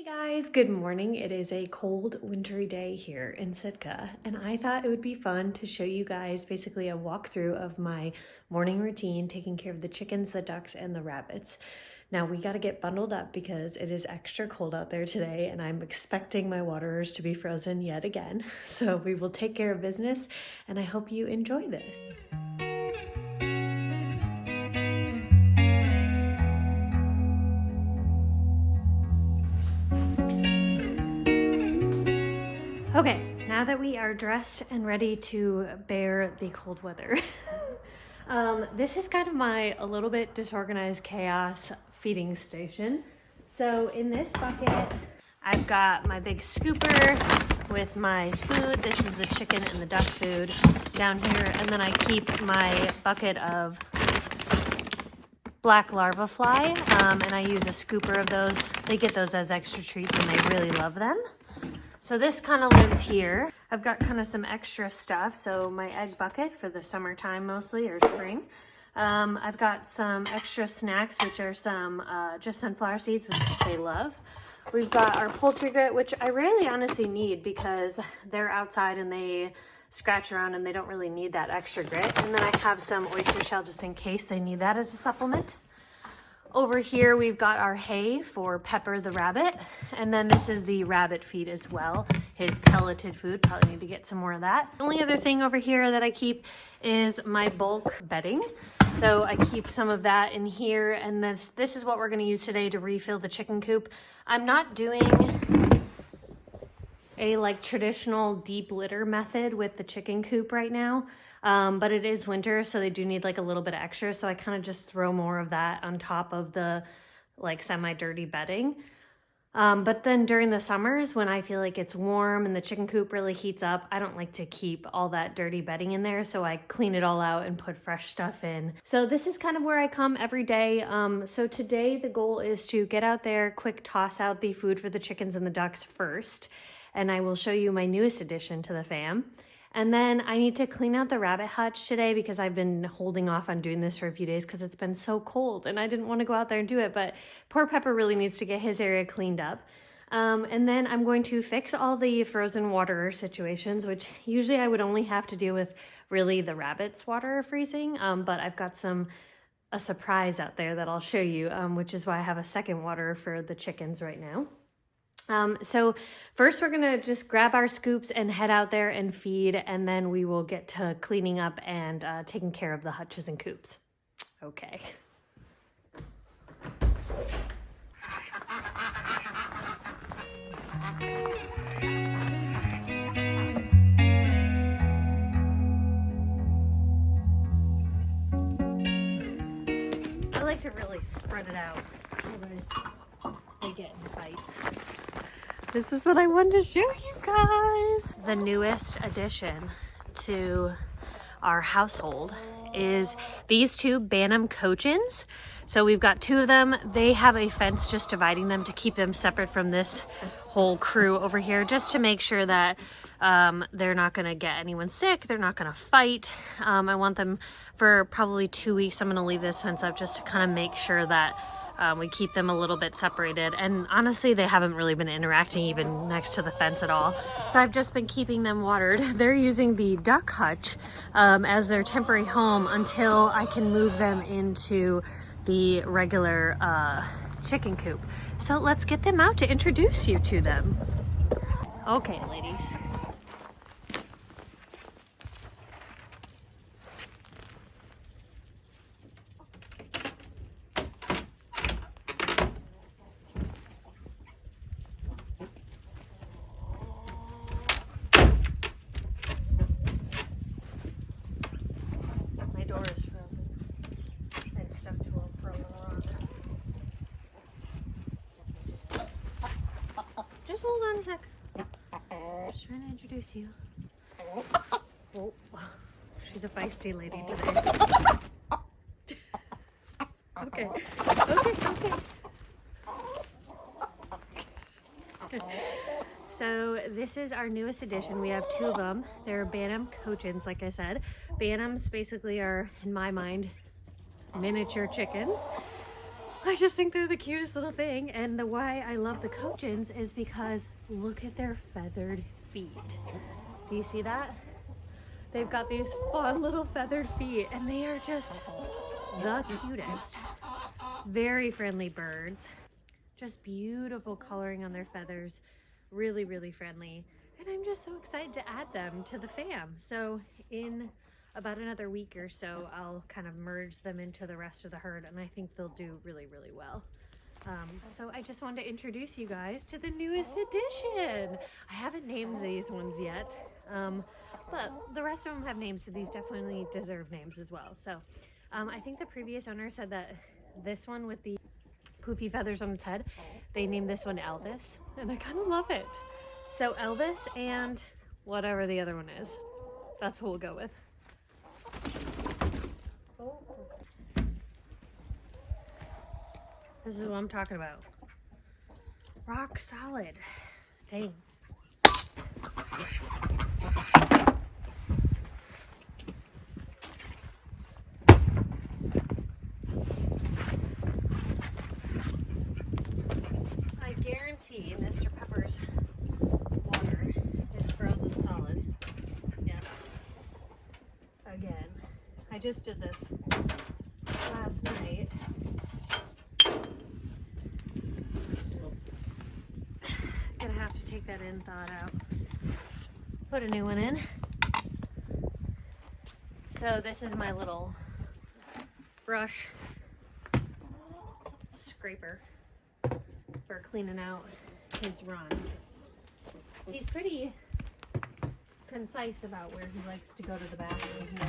Hey guys, good morning. It is a cold, wintry day here in Sitka, and I thought it would be fun to show you guys basically a walkthrough of my morning routine, taking care of the chickens, the ducks, and the rabbits. Now we got to get bundled up because it is extra cold out there today, and I'm expecting my waterers to be frozen yet again. So we will take care of business, and I hope you enjoy this. Okay, now that we are dressed and ready to bear the cold weather, this is kind of my a little bit disorganized chaos feeding station. So in this bucket, I've got my big scooper with my food. This is the chicken and the duck food down here. And then I keep my bucket of black larva fly, and I use a scooper of those. They get those as extra treats and they really love them. So this kind of lives here. I've got kind of some extra stuff. So my egg bucket for the summertime mostly, or spring. I've got some extra snacks, which are some just sunflower seeds, which they love. We've got our poultry grit, which I rarely honestly need because they're outside and they scratch around and they don't really need that extra grit. And then I have some oyster shell just in case they need that as a supplement. Over here, we've got our hay for Pepper the rabbit. And then this is the rabbit feed as well, his pelleted food. Probably need to get some more of that. The only other thing over here that I keep is my bulk bedding. So I keep some of that in here. And this is what we're gonna use today to refill the chicken coop. I'm not doing a like traditional deep litter method with the chicken coop right now. But it is winter, so they do need like a little bit extra. So I kind of just throw more of that on top of the like semi-dirty bedding. But then during the summers when I feel like it's warm and the chicken coop really heats up, I don't like to keep all that dirty bedding in there. So I clean it all out and put fresh stuff in. So this is kind of where I come every day. So today the goal is to get out there, quick toss out the food for the chickens and the ducks first. And I will show you my newest addition to the fam. And then I need to clean out the rabbit hutch today because I've been holding off on doing this for a few days because it's been so cold and I didn't want to go out there and do it, but poor Pepper really needs to get his area cleaned up. And then I'm going to fix all the frozen waterer situations, which usually I would only have to deal with really the rabbits' water freezing, but I've got a surprise out there that I'll show you, which is why I have a second waterer for the chickens right now. So first we're gonna just grab our scoops and head out there and feed, and then we will get to cleaning up and taking care of the hutches and coops. Okay. I like to really spread it out, otherwise they get in fights. This is what I wanted to show you guys. The newest addition to our household is these two Bantam cochins. So we've got two of them. They have a fence just dividing them to keep them separate from this whole crew over here, just to make sure that they're not gonna get anyone sick. They're not gonna fight. I want them for probably 2 weeks. I'm gonna leave this fence up just to kind of make sure that we keep them a little bit separated, and honestly they haven't really been interacting even next to the fence at all. So I've just been keeping them watered. They're using the duck hutch as their temporary home until I can move them into the regular chicken coop. So let's get them out to introduce you to them. Okay, ladies. Just hold on a sec. Just trying to introduce you. Oh, she's a feisty lady today. Okay. So this is our newest addition. We have two of them. They're Bantam cochins, like I said. Bantams basically are, in my mind, miniature chickens. I just think they're the cutest little thing. And the why I love the Cochins is because look at their feathered feet. Do you see that? They've got these fun little feathered feet and they are just the cutest. Very friendly birds. Just beautiful coloring on their feathers. Really, really friendly. And I'm just so excited to add them to the fam. So in about another week or so, I'll kind of merge them into the rest of the herd and I think they'll do really, really well. So I just wanted to introduce you guys to the newest addition. I haven't named these ones yet, but the rest of them have names, so these definitely deserve names as well. So I think the previous owner said that this one with the poofy feathers on its head, they named this one Elvis, and I kind of love it. So Elvis and whatever the other one is, that's what we'll go with. This is what I'm talking about. Rock solid. Dang. I guarantee Mr. Pepper's water is frozen solid. Yeah. Again. I just did this last night. Gonna have to take that in, thaw it out. Put a new one in. So this is my little brush scraper for cleaning out his run. He's pretty concise about where he likes to go to the bathroom here.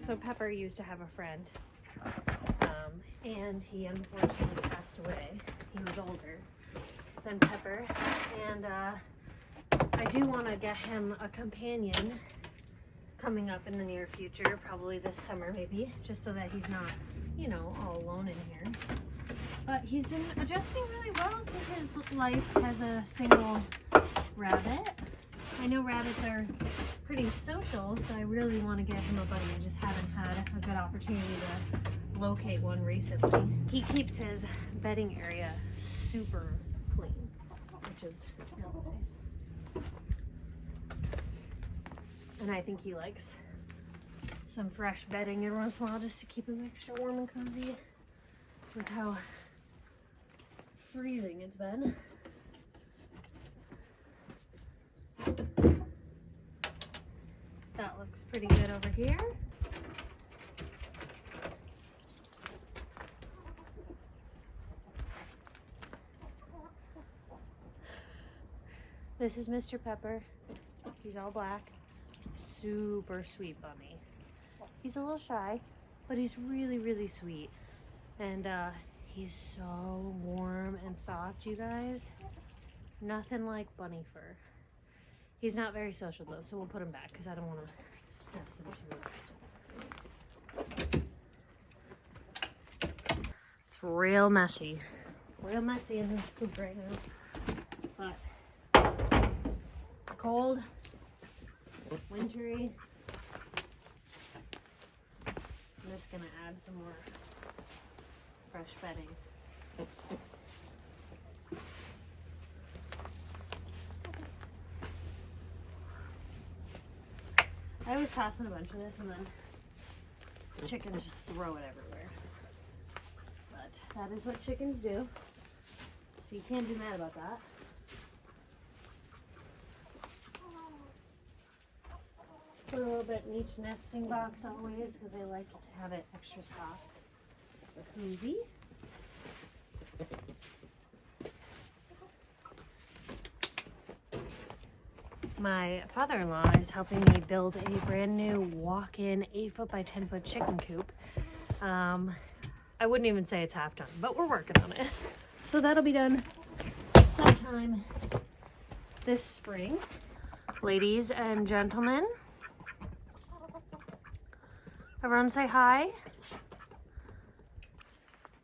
So Pepper used to have a friend, and he unfortunately passed away. He was older than Pepper, and I do want to get him a companion coming up in the near future, probably this summer maybe, just so that he's not, you know, all alone in here. But he's been adjusting really well to his life as a single rabbit. I know rabbits are pretty social, so I really want to get him a buddy. I just haven't had a good opportunity to locate one recently. He keeps his bedding area super clean, which is really nice. And I think he likes some fresh bedding every once in a while just to keep him extra warm and cozy with how freezing it's been. That looks pretty good over here. This is Mr. Pepper. He's all black. Super sweet bunny. He's a little shy, but he's really, really sweet. And he's so warm and soft, you guys. Nothing like bunny fur. He's not very social though, so we'll put him back because I don't want to stress him too much. It's real messy. Real messy in this coop right now. But it's cold, wintry. I'm just gonna add some more fresh bedding. I always toss in a bunch of this and then chickens just throw it everywhere. But that is what chickens do. So you can't be mad about that. Put a little bit in each nesting box always because I like to have it extra soft or cozy. My father-in-law is helping me build a brand new walk-in 8-foot by 10-foot chicken coop. I wouldn't even say it's half done, but we're working on it. So that'll be done sometime this spring. Ladies and gentlemen, everyone say hi.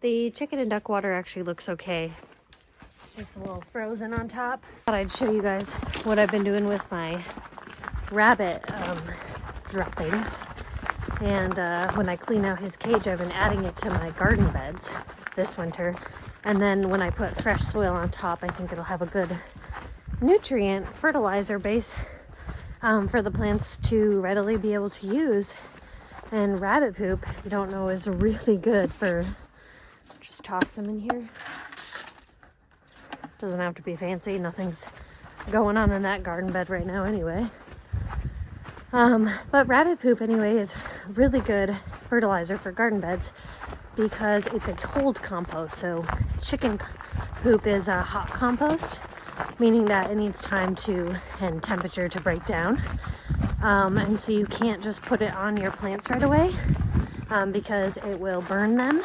The chicken and duck water actually looks okay. It's just a little frozen on top. Thought I'd show you guys what I've been doing with my rabbit droppings. And when I clean out his cage, I've been adding it to my garden beds this winter. And then when I put fresh soil on top, I think it'll have a good nutrient fertilizer base for the plants to readily be able to use. And rabbit poop, if you don't know, is really good for, just toss them in here. Doesn't have to be fancy, nothing's going on in that garden bed right now anyway. But rabbit poop anyway is really good fertilizer for garden beds because it's a cold compost. So chicken poop is a hot compost, meaning that it needs time and temperature to break down. And so you can't just put it on your plants right away because it will burn them,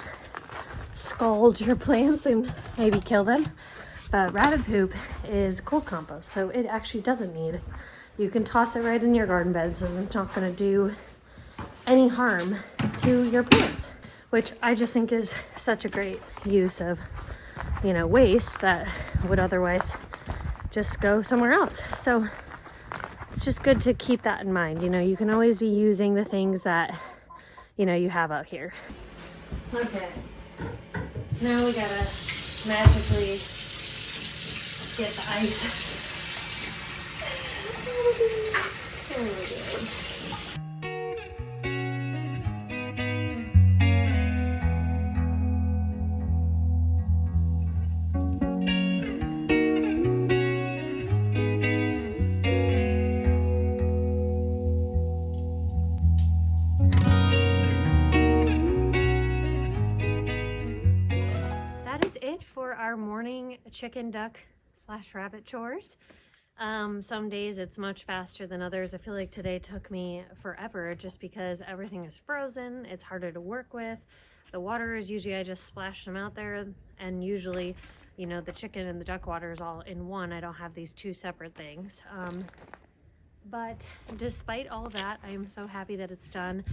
scald your plants, and maybe kill them. But rabbit poop is cold compost, so it actually doesn't need. You can toss it right in your garden beds and it's not going to do any harm to your plants, which I just think is such a great use of, waste that would otherwise just go somewhere else. So it's just good to keep that in mind. You can always be using the things that, you have out here. Okay. Now we gotta magically get the ice. That is it for our morning chicken, duck / rabbit chores. Some days it's much faster than others. I feel like today took me forever just because everything is frozen. It's harder to work with. The water is usually, I just splash them out there, and usually, the chicken and the duck water is all in one. I don't have these two separate things. But despite all that, I am so happy that it's done.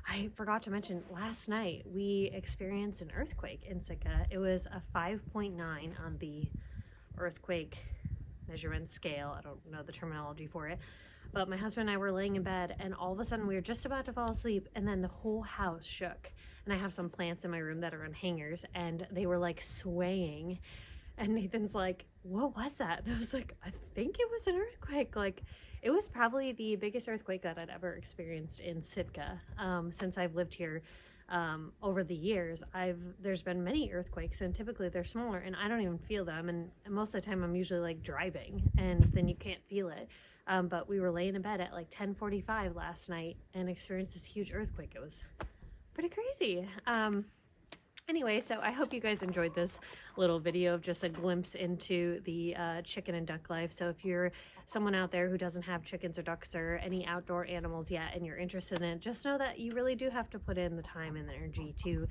I forgot to mention, last night we experienced an earthquake in Sitka. It was a 5.9 on the earthquake measurement scale. I don't know the terminology for it, but my husband and I were laying in bed, and all of a sudden we were just about to fall asleep, and then the whole house shook. And I have some plants in my room that are on hangers, and they were like swaying, and Nathan's like, what was that? And I was like, I think it was an earthquake. Like, it was probably the biggest earthquake that I'd ever experienced in Sitka since I've lived here. Over the years, there's been many earthquakes, and typically they're smaller, and I don't even feel them. And most of the time I'm usually like driving, and then you can't feel it. But we were laying in bed at like 10:45 last night and experienced this huge earthquake. It was pretty crazy. Anyway, so I hope you guys enjoyed this little video of just a glimpse into the chicken and duck life. So if you're someone out there who doesn't have chickens or ducks or any outdoor animals yet and you're interested in it, just know that you really do have to put in the time and the energy to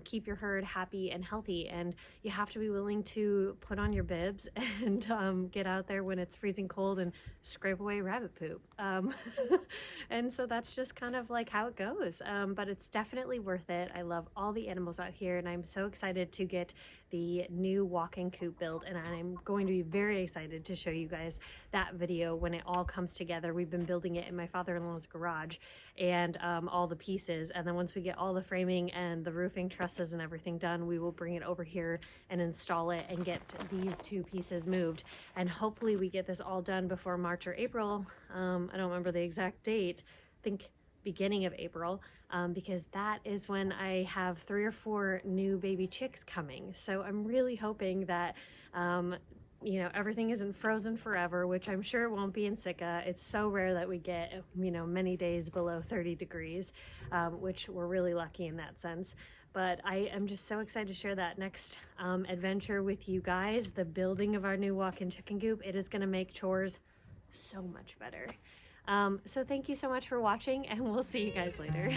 keep your herd happy and healthy. And you have to be willing to put on your bibs and get out there when it's freezing cold and scrape away rabbit poop. And so that's just kind of like how it goes. But it's definitely worth it. I love all the animals out here, and I'm so excited to get the new walk-in coop built, and I'm going to be very excited to show you guys that video when it all comes together. We've been building it in my father-in-law's garage, and all the pieces, and then once we get all the framing and the roofing trusses and everything done, we will bring it over here and install it and get these two pieces moved, and hopefully we get this all done before March or April. I don't remember the exact date. I think beginning of April, because that is when I have 3 or 4 new baby chicks coming. So I'm really hoping that everything isn't frozen forever, which I'm sure it won't be in Sitka. It's so rare that we get many days below 30 degrees, which we're really lucky in that sense. But I am just so excited to share that next adventure with you guys, the building of our new walk-in chicken coop. It is going to make chores so much better. So thank you so much for watching, and we'll see you guys later.